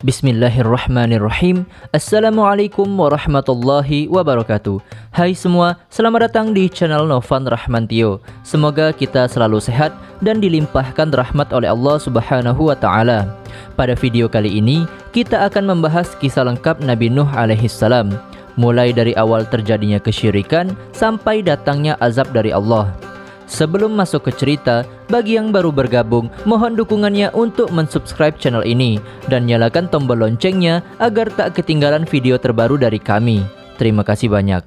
Bismillahirrahmanirrahim. Assalamualaikum warahmatullahi wabarakatuh. Hai semua, selamat datang di channel Novan Rahmantio. Semoga kita selalu sehat dan dilimpahkan rahmat oleh Allah Subhanahu wa Ta'ala. Pada video kali ini, kita akan membahas kisah lengkap Nabi Nuh alaihissalam, mulai dari awal terjadinya kesyirikan sampai datangnya azab dari Allah. Sebelum masuk ke cerita, bagi yang baru bergabung, mohon dukungannya untuk mensubscribe channel ini dan nyalakan tombol loncengnya agar tak ketinggalan video terbaru dari kami. Terima kasih banyak.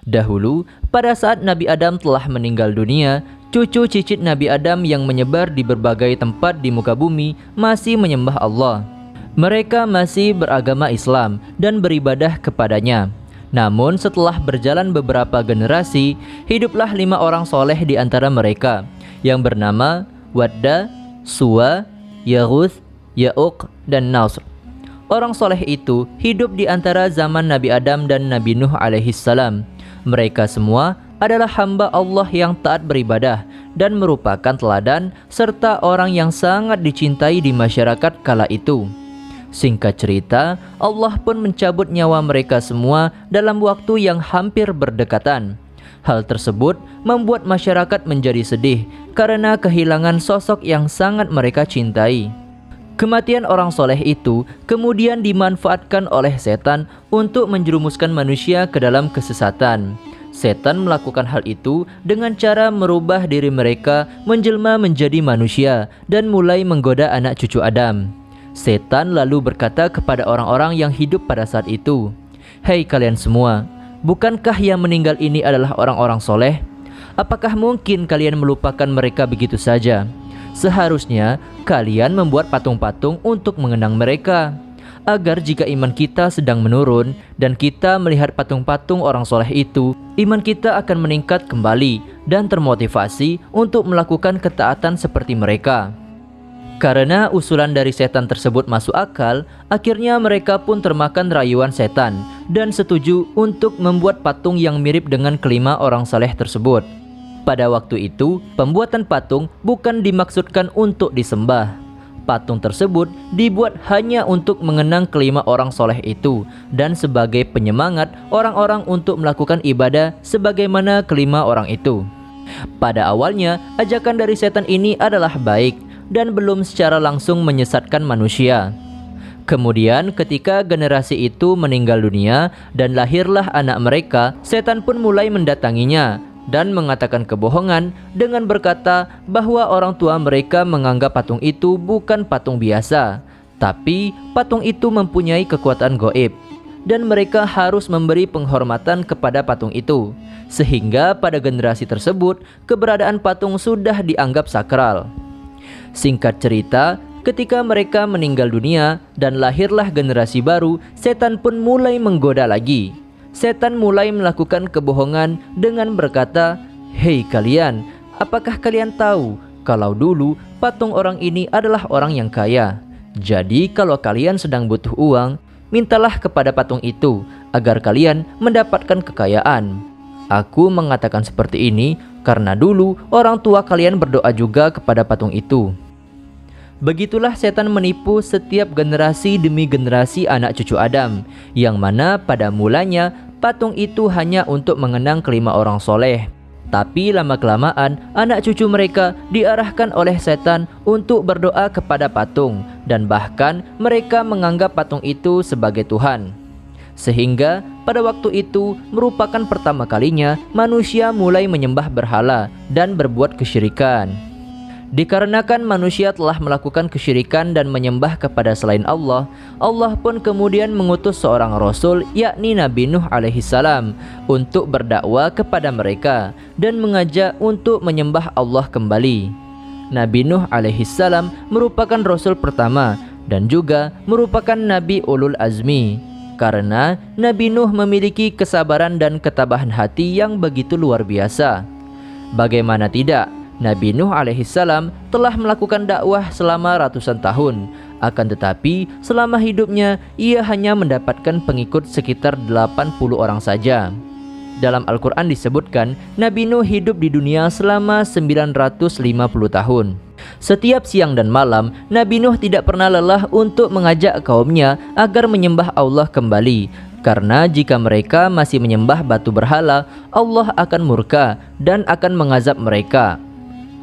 Dahulu, pada saat Nabi Adam telah meninggal dunia, cucu cicit Nabi Adam yang menyebar di berbagai tempat di muka bumi masih menyembah Allah. Mereka masih beragama Islam dan beribadah kepadanya. Namun setelah berjalan beberapa generasi, hiduplah 5 orang soleh di antara mereka yang bernama Wadda, Suwa, Yaghuth, Ya'uq, dan Nasr. Orang soleh itu hidup di antara zaman Nabi Adam dan Nabi Nuh alaihissalam. Mereka semua adalah hamba Allah yang taat beribadah dan merupakan teladan serta orang yang sangat dicintai di masyarakat kala itu. Singkat cerita, Allah pun mencabut nyawa mereka semua dalam waktu yang hampir berdekatan. Hal tersebut membuat masyarakat menjadi sedih karena kehilangan sosok yang sangat mereka cintai. Kematian orang soleh itu kemudian dimanfaatkan oleh setan untuk menjerumuskan manusia ke dalam kesesatan. Setan melakukan hal itu dengan cara merubah diri mereka menjelma menjadi manusia dan mulai menggoda anak cucu Adam. Setan lalu berkata kepada orang-orang yang hidup pada saat itu, "Hei kalian semua, bukankah yang meninggal ini adalah orang-orang soleh? Apakah mungkin kalian melupakan mereka begitu saja? Seharusnya kalian membuat patung-patung untuk mengenang mereka, agar jika iman kita sedang menurun dan kita melihat patung-patung orang soleh itu, iman kita akan meningkat kembali dan termotivasi untuk melakukan ketaatan seperti mereka." Karena usulan dari setan tersebut masuk akal, akhirnya mereka pun termakan rayuan setan dan setuju untuk membuat patung yang mirip dengan kelima orang saleh tersebut. Pada waktu itu, pembuatan patung bukan dimaksudkan untuk disembah. Patung tersebut dibuat hanya untuk mengenang kelima orang soleh itu dan sebagai penyemangat orang-orang untuk melakukan ibadah sebagaimana kelima orang itu. Pada awalnya, ajakan dari setan ini adalah baik dan belum secara langsung menyesatkan manusia. Kemudian ketika generasi itu meninggal dunia dan lahirlah anak mereka, setan pun mulai mendatanginya dan mengatakan kebohongan dengan berkata bahwa orang tua mereka menganggap patung itu bukan patung biasa, tapi patung itu mempunyai kekuatan gaib dan mereka harus memberi penghormatan kepada patung itu. Sehingga pada generasi tersebut, keberadaan patung sudah dianggap sakral. Singkat cerita, ketika mereka meninggal dunia dan lahirlah generasi baru, setan pun mulai menggoda lagi. Setan mulai melakukan kebohongan dengan berkata, "Hei kalian, apakah kalian tahu kalau dulu patung orang ini adalah orang yang kaya? Jadi kalau kalian sedang butuh uang, mintalah kepada patung itu agar kalian mendapatkan kekayaan. Aku mengatakan seperti ini karena dulu orang tua kalian berdoa juga kepada patung itu." Begitulah setan menipu setiap generasi demi generasi anak cucu Adam, yang mana pada mulanya patung itu hanya untuk mengenang kelima orang soleh. Tapi lama-kelamaan anak cucu mereka diarahkan oleh setan untuk berdoa kepada patung, dan bahkan mereka menganggap patung itu sebagai Tuhan. Sehingga pada waktu itu merupakan pertama kalinya manusia mulai menyembah berhala dan berbuat kesyirikan. Dikarenakan manusia telah melakukan kesyirikan dan menyembah kepada selain Allah, Allah pun kemudian mengutus seorang rasul, yakni Nabi Nuh alaihissalam, untuk berdakwah kepada mereka dan mengajak untuk menyembah Allah kembali. Nabi Nuh alaihissalam merupakan rasul pertama dan juga merupakan Nabi Ulul Azmi, karena Nabi Nuh memiliki kesabaran dan ketabahan hati yang begitu luar biasa. Bagaimana tidak, Nabi Nuh alaihissalam telah melakukan dakwah selama ratusan tahun. Akan tetapi selama hidupnya ia hanya mendapatkan pengikut sekitar 80 orang saja. Dalam Al-Quran disebutkan Nabi Nuh hidup di dunia selama 950 tahun. Setiap siang dan malam, Nabi Nuh tidak pernah lelah untuk mengajak kaumnya agar menyembah Allah kembali. Karena jika mereka masih menyembah batu berhala, Allah akan murka dan akan mengazab mereka.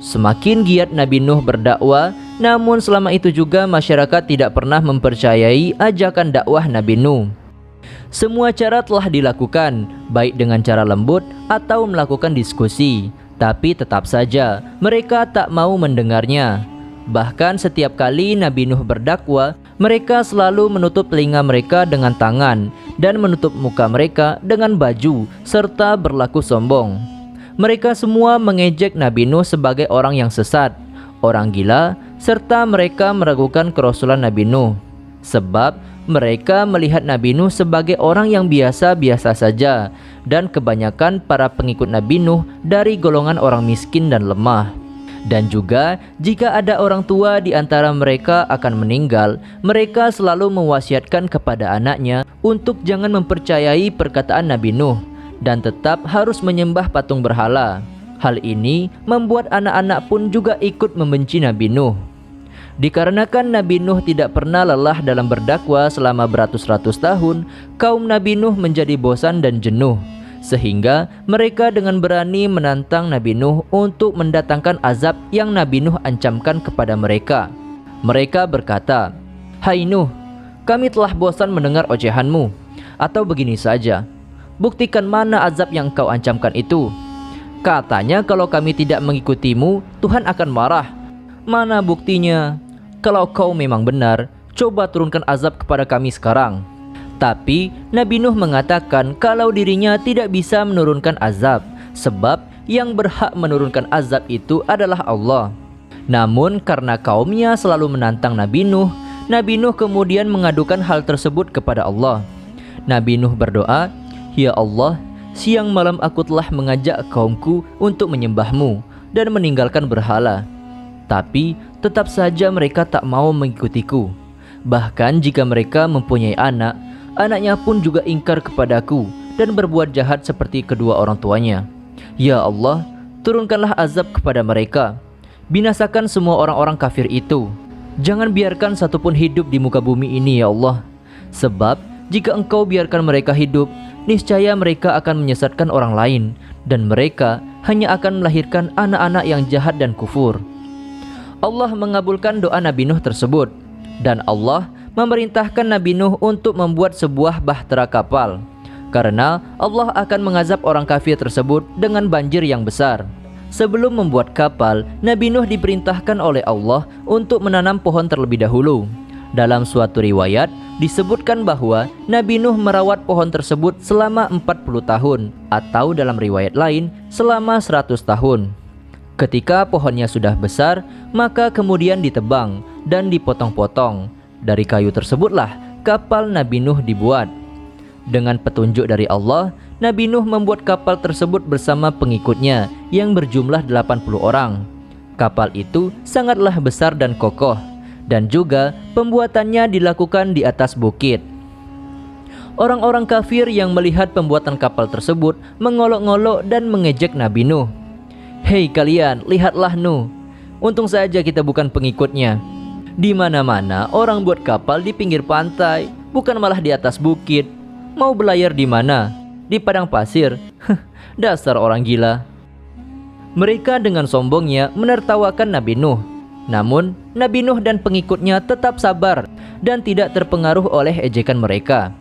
Semakin giat Nabi Nuh berdakwah, namun selama itu juga masyarakat tidak pernah mempercayai ajakan dakwah Nabi Nuh. Semua cara telah dilakukan, baik dengan cara lembut atau melakukan diskusi, tapi tetap saja mereka tak mau mendengarnya. Bahkan setiap kali Nabi Nuh berdakwah, mereka selalu menutup telinga mereka dengan tangan dan menutup muka mereka dengan baju serta berlaku sombong. Mereka semua mengejek Nabi Nuh sebagai orang yang sesat, orang gila, serta mereka meragukan kerasulan Nabi Nuh. Sebab mereka melihat Nabi Nuh sebagai orang yang biasa-biasa saja, dan kebanyakan para pengikut Nabi Nuh dari golongan orang miskin dan lemah. Dan juga jika ada orang tua di antara mereka akan meninggal, mereka selalu mewasiatkan kepada anaknya untuk jangan mempercayai perkataan Nabi Nuh dan tetap harus menyembah patung berhala. Hal ini membuat anak-anak pun juga ikut membenci Nabi Nuh. Dikarenakan Nabi Nuh tidak pernah lelah dalam berdakwah selama beratus-ratus tahun, kaum Nabi Nuh menjadi bosan dan jenuh, sehingga mereka dengan berani menantang Nabi Nuh untuk mendatangkan azab yang Nabi Nuh ancamkan kepada mereka. Mereka berkata, "Hai Nuh, kami telah bosan mendengar ocehanmu. Atau begini saja, buktikan mana azab yang kau ancamkan itu. Katanya kalau kami tidak mengikutimu, Tuhan akan marah. Mana buktinya? Kalau kau memang benar, coba turunkan azab kepada kami sekarang." Tapi Nabi Nuh mengatakan kalau dirinya tidak bisa menurunkan azab, sebab yang berhak menurunkan azab itu adalah Allah. Namun karena kaumnya selalu menantang Nabi Nuh kemudian mengadukan hal tersebut kepada Allah. Nabi Nuh berdoa, "Ya Allah, siang malam aku telah mengajak kaumku untuk menyembahmu dan meninggalkan berhala. Tapi tetap saja mereka tak mau mengikutiku. Bahkan jika mereka mempunyai anak, anaknya pun juga ingkar kepadaku dan berbuat jahat seperti kedua orang tuanya. Ya Allah, turunkanlah azab kepada mereka. Binasakan semua orang-orang kafir itu. Jangan biarkan satupun hidup di muka bumi ini, ya Allah. Sebab jika engkau biarkan mereka hidup, niscaya mereka akan menyesatkan orang lain, dan mereka hanya akan melahirkan anak-anak yang jahat dan kufur." Allah mengabulkan doa Nabi Nuh tersebut, dan Allah memerintahkan Nabi Nuh untuk membuat sebuah bahtera kapal, karena Allah akan mengazab orang kafir tersebut dengan banjir yang besar. Sebelum membuat kapal, Nabi Nuh diperintahkan oleh Allah untuk menanam pohon terlebih dahulu. Dalam suatu riwayat disebutkan bahwa Nabi Nuh merawat pohon tersebut selama 40 tahun, atau dalam riwayat lain selama 100 tahun. Ketika pohonnya sudah besar, maka kemudian ditebang dan dipotong-potong. Dari kayu tersebutlah kapal Nabi Nuh dibuat. Dengan petunjuk dari Allah, Nabi Nuh membuat kapal tersebut bersama pengikutnya yang berjumlah 80 orang. Kapal itu sangatlah besar dan kokoh, dan juga pembuatannya dilakukan di atas bukit. Orang-orang kafir yang melihat pembuatan kapal tersebut mengolok-ngolok dan mengejek Nabi Nuh. "Hei kalian, lihatlah Nuh. Untung saja kita bukan pengikutnya. Di mana-mana orang buat kapal di pinggir pantai, bukan malah di atas bukit. Mau belayar di mana? Di padang pasir? Dasar orang gila." Mereka dengan sombongnya menertawakan Nabi Nuh. Namun Nabi Nuh dan pengikutnya tetap sabar dan tidak terpengaruh oleh ejekan mereka.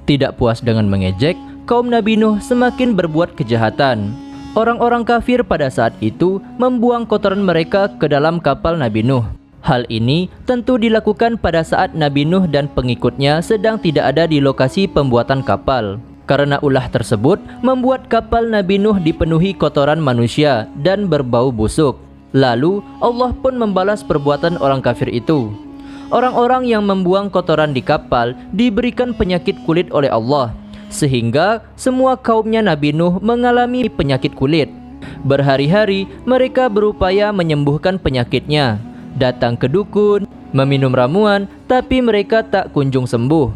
Tidak puas dengan mengejek, kaum Nabi Nuh semakin berbuat kejahatan. Orang-orang kafir pada saat itu membuang kotoran mereka ke dalam kapal Nabi Nuh. Hal ini tentu dilakukan pada saat Nabi Nuh dan pengikutnya sedang tidak ada di lokasi pembuatan kapal. Karena ulah tersebut membuat kapal Nabi Nuh dipenuhi kotoran manusia dan berbau busuk. Lalu Allah pun membalas perbuatan orang kafir itu. Orang-orang yang membuang kotoran di kapal diberikan penyakit kulit oleh Allah, sehingga semua kaumnya Nabi Nuh mengalami penyakit kulit. Berhari-hari mereka berupaya menyembuhkan penyakitnya, datang ke dukun, meminum ramuan, tapi mereka tak kunjung sembuh.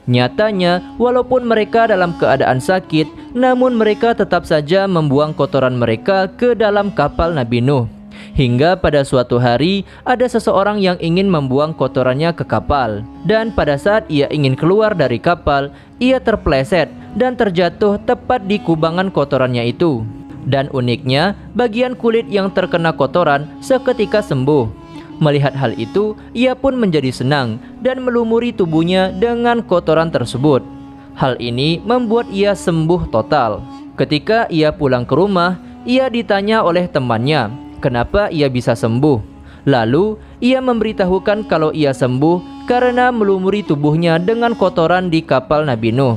Nyatanya, walaupun mereka dalam keadaan sakit, namun mereka tetap saja membuang kotoran mereka ke dalam kapal Nabi Nuh, Hingga pada suatu hari ada seseorang yang ingin membuang kotorannya ke kapal, dan pada saat ia ingin keluar dari kapal, ia terpeleset dan terjatuh tepat di kubangan kotorannya itu. Dan uniknya, bagian kulit yang terkena kotoran seketika sembuh. Melihat hal itu, ia pun menjadi senang dan melumuri tubuhnya dengan kotoran tersebut. Hal ini membuat ia sembuh total. Ketika ia pulang ke rumah, ia ditanya oleh temannya kenapa ia bisa sembuh. Lalu ia memberitahukan kalau ia sembuh karena melumuri tubuhnya dengan kotoran di kapal Nabi Nuh.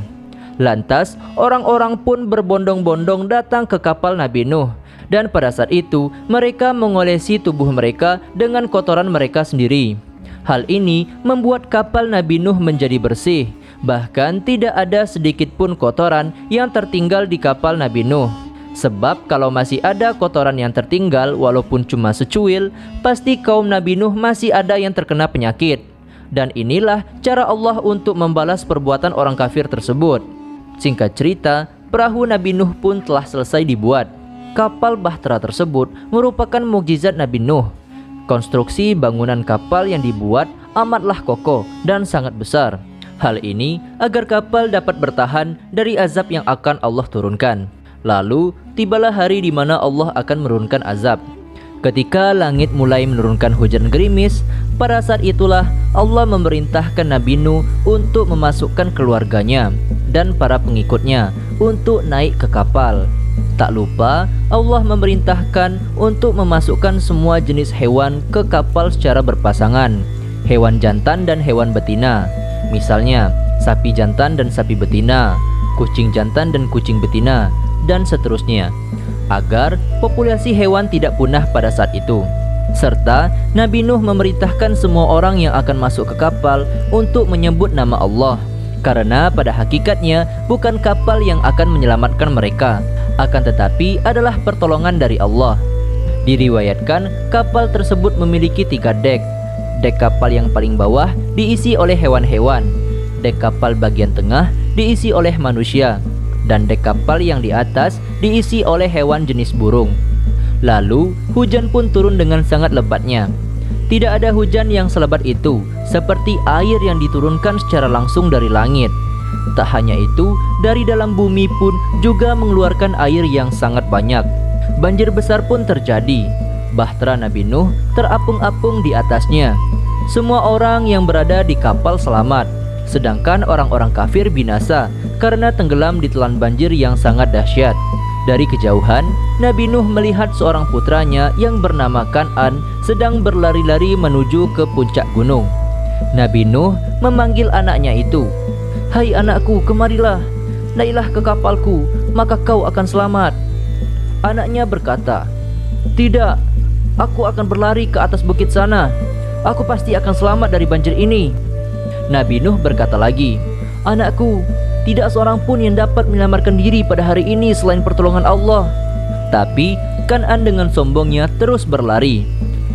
Lantas orang-orang pun berbondong-bondong datang ke kapal Nabi Nuh, dan pada saat itu mereka mengolesi tubuh mereka dengan kotoran mereka sendiri. Hal ini membuat kapal Nabi Nuh menjadi bersih. Bahkan tidak ada sedikit pun kotoran yang tertinggal di kapal Nabi Nuh. Sebab kalau masih ada kotoran yang tertinggal walaupun cuma secuil, pasti kaum Nabi Nuh masih ada yang terkena penyakit. Dan inilah cara Allah untuk membalas perbuatan orang kafir tersebut. Singkat cerita, perahu Nabi Nuh pun telah selesai dibuat. Kapal bahtera tersebut merupakan mukjizat Nabi Nuh. Konstruksi bangunan kapal yang dibuat amatlah kokoh dan sangat besar. Hal ini agar kapal dapat bertahan dari azab yang akan Allah turunkan. Lalu tibalah hari di mana Allah akan menurunkan azab. Ketika langit mulai menurunkan hujan gerimis, pada saat itulah Allah memerintahkan Nabi Nuh untuk memasukkan keluarganya dan para pengikutnya untuk naik ke kapal. Tak lupa Allah memerintahkan untuk memasukkan semua jenis hewan ke kapal secara berpasangan, hewan jantan dan hewan betina. Misalnya, sapi jantan dan sapi betina, kucing jantan dan kucing betina, dan seterusnya, agar populasi hewan tidak punah pada saat itu. Serta Nabi Nuh memerintahkan semua orang yang akan masuk ke kapal untuk menyebut nama Allah, karena pada hakikatnya bukan kapal yang akan menyelamatkan mereka, akan tetapi adalah pertolongan dari Allah. Diriwayatkan kapal tersebut memiliki 3 dek. Dek kapal yang paling bawah diisi oleh hewan-hewan, dek kapal bagian tengah diisi oleh manusia, dan dek kapal yang di atas diisi oleh hewan jenis burung. Lalu hujan pun turun dengan sangat lebatnya. Tidak ada hujan yang selebat itu, seperti air yang diturunkan secara langsung dari langit. Tak hanya itu, dari dalam bumi pun juga mengeluarkan air yang sangat banyak. Banjir besar pun terjadi. Bahtera Nabi Nuh terapung-apung di atasnya. Semua orang yang berada di kapal selamat, sedangkan orang-orang kafir binasa karena tenggelam ditelan banjir yang sangat dahsyat. Dari kejauhan, Nabi Nuh melihat seorang putranya yang bernama Kan'an sedang berlari-lari menuju ke puncak gunung. Nabi Nuh memanggil anaknya itu, "Hai anakku, kemarilah, naiklah ke kapalku, maka kau akan selamat." Anaknya berkata, "Tidak, aku akan berlari ke atas bukit sana. Aku pasti akan selamat dari banjir ini." Nabi Nuh berkata lagi, "Anakku, tidak seorang pun yang dapat menyelamatkan diri pada hari ini selain pertolongan Allah." Tapi Kan'an dengan sombongnya terus berlari.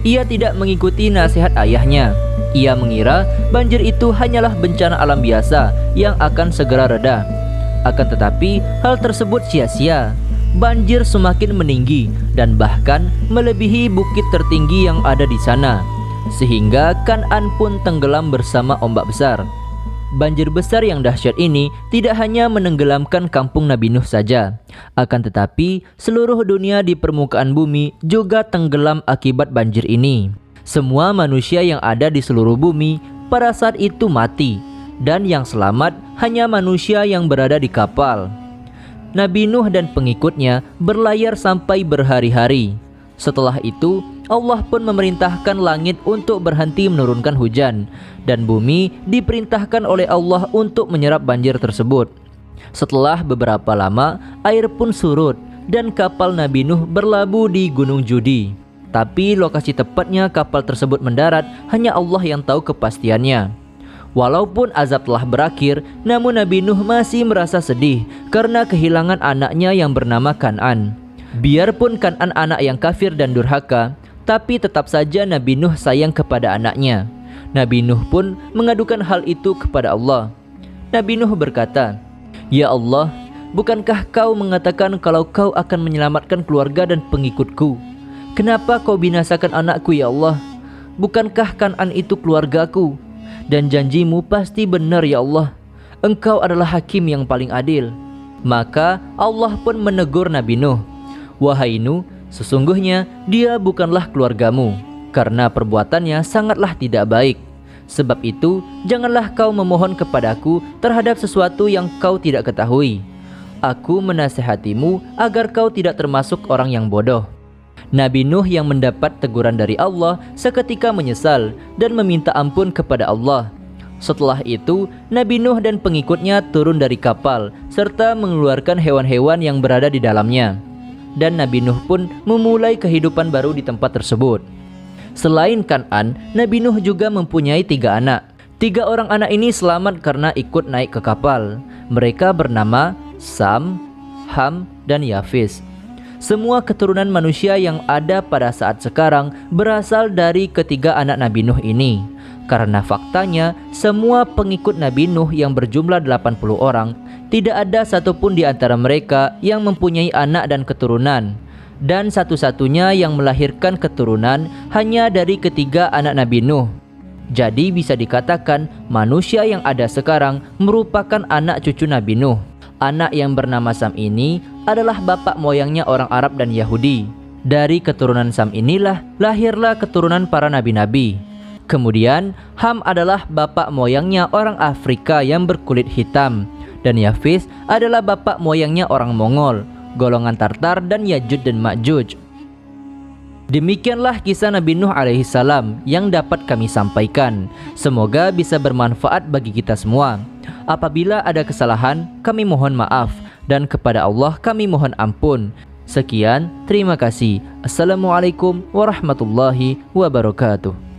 Ia tidak mengikuti nasihat ayahnya. Ia mengira banjir itu hanyalah bencana alam biasa yang akan segera reda. Akan tetapi hal tersebut sia-sia. Banjir semakin meninggi dan bahkan melebihi bukit tertinggi yang ada di sana, sehingga Kan'an pun tenggelam bersama ombak besar. Banjir besar yang dahsyat ini tidak hanya menenggelamkan kampung Nabi Nuh saja, akan tetapi seluruh dunia di permukaan bumi juga tenggelam akibat banjir ini. Semua manusia yang ada di seluruh bumi pada saat itu mati, dan yang selamat hanya manusia yang berada di kapal. Nabi Nuh dan pengikutnya berlayar sampai berhari-hari. Setelah itu, Allah pun memerintahkan langit untuk berhenti menurunkan hujan, dan bumi diperintahkan oleh Allah untuk menyerap banjir tersebut. Setelah beberapa lama, air pun surut, dan kapal Nabi Nuh berlabuh di Gunung Judi. Tapi lokasi tepatnya kapal tersebut mendarat hanya Allah yang tahu kepastiannya. Walaupun azab telah berakhir, namun Nabi Nuh masih merasa sedih karena kehilangan anaknya yang bernama Kan'an. Biarpun Kan'an anak yang kafir dan durhaka, tapi tetap saja Nabi Nuh sayang kepada anaknya. Nabi Nuh pun mengadukan hal itu kepada Allah. Nabi Nuh berkata, "Ya Allah, bukankah kau mengatakan kalau kau akan menyelamatkan keluarga dan pengikutku? Kenapa kau binasakan anakku ya Allah? Bukankah Kan'an itu keluargaku? Dan janjimu pasti benar ya Allah. Engkau adalah hakim yang paling adil. Maka Allah pun menegur Nabi Nuh. Wahai Nuh, sesungguhnya dia bukanlah keluargamu, karena perbuatannya sangatlah tidak baik. Sebab itu, janganlah kau memohon kepadaku terhadap sesuatu yang kau tidak ketahui. Aku menasihatimu agar kau tidak termasuk orang yang bodoh. Nabi Nuh yang mendapat teguran dari Allah seketika menyesal dan meminta ampun kepada Allah. Setelah itu, Nabi Nuh dan pengikutnya turun dari kapal serta mengeluarkan hewan-hewan yang berada di dalamnya. Dan Nabi Nuh pun memulai kehidupan baru di tempat tersebut. Selain Kan'an, Nabi Nuh juga mempunyai 3 anak. 3 orang anak ini selamat karena ikut naik ke kapal. Mereka bernama Sam, Ham, dan Yafis. Semua keturunan manusia yang ada pada saat sekarang berasal dari ketiga anak Nabi Nuh ini. Karena faktanya, semua pengikut Nabi Nuh yang berjumlah 80 orang, tidak ada satupun di antara mereka yang mempunyai anak dan keturunan. Dan satu-satunya yang melahirkan keturunan hanya dari ketiga anak Nabi Nuh. Jadi bisa dikatakan manusia yang ada sekarang merupakan anak cucu Nabi Nuh. Anak yang bernama Sam ini adalah bapak moyangnya orang Arab dan Yahudi. Dari keturunan Sam inilah lahirlah keturunan para nabi-nabi. Kemudian Ham adalah bapak moyangnya orang Afrika yang berkulit hitam. Dan Yafis adalah bapak moyangnya orang Mongol, golongan Tartar dan Yajuj dan Majuj. Demikianlah kisah Nabi Nuh alaihissalam yang dapat kami sampaikan. Semoga bisa bermanfaat bagi kita semua. Apabila ada kesalahan, kami mohon maaf, dan kepada Allah kami mohon ampun. Sekian, terima kasih. Assalamualaikum warahmatullahi wabarakatuh.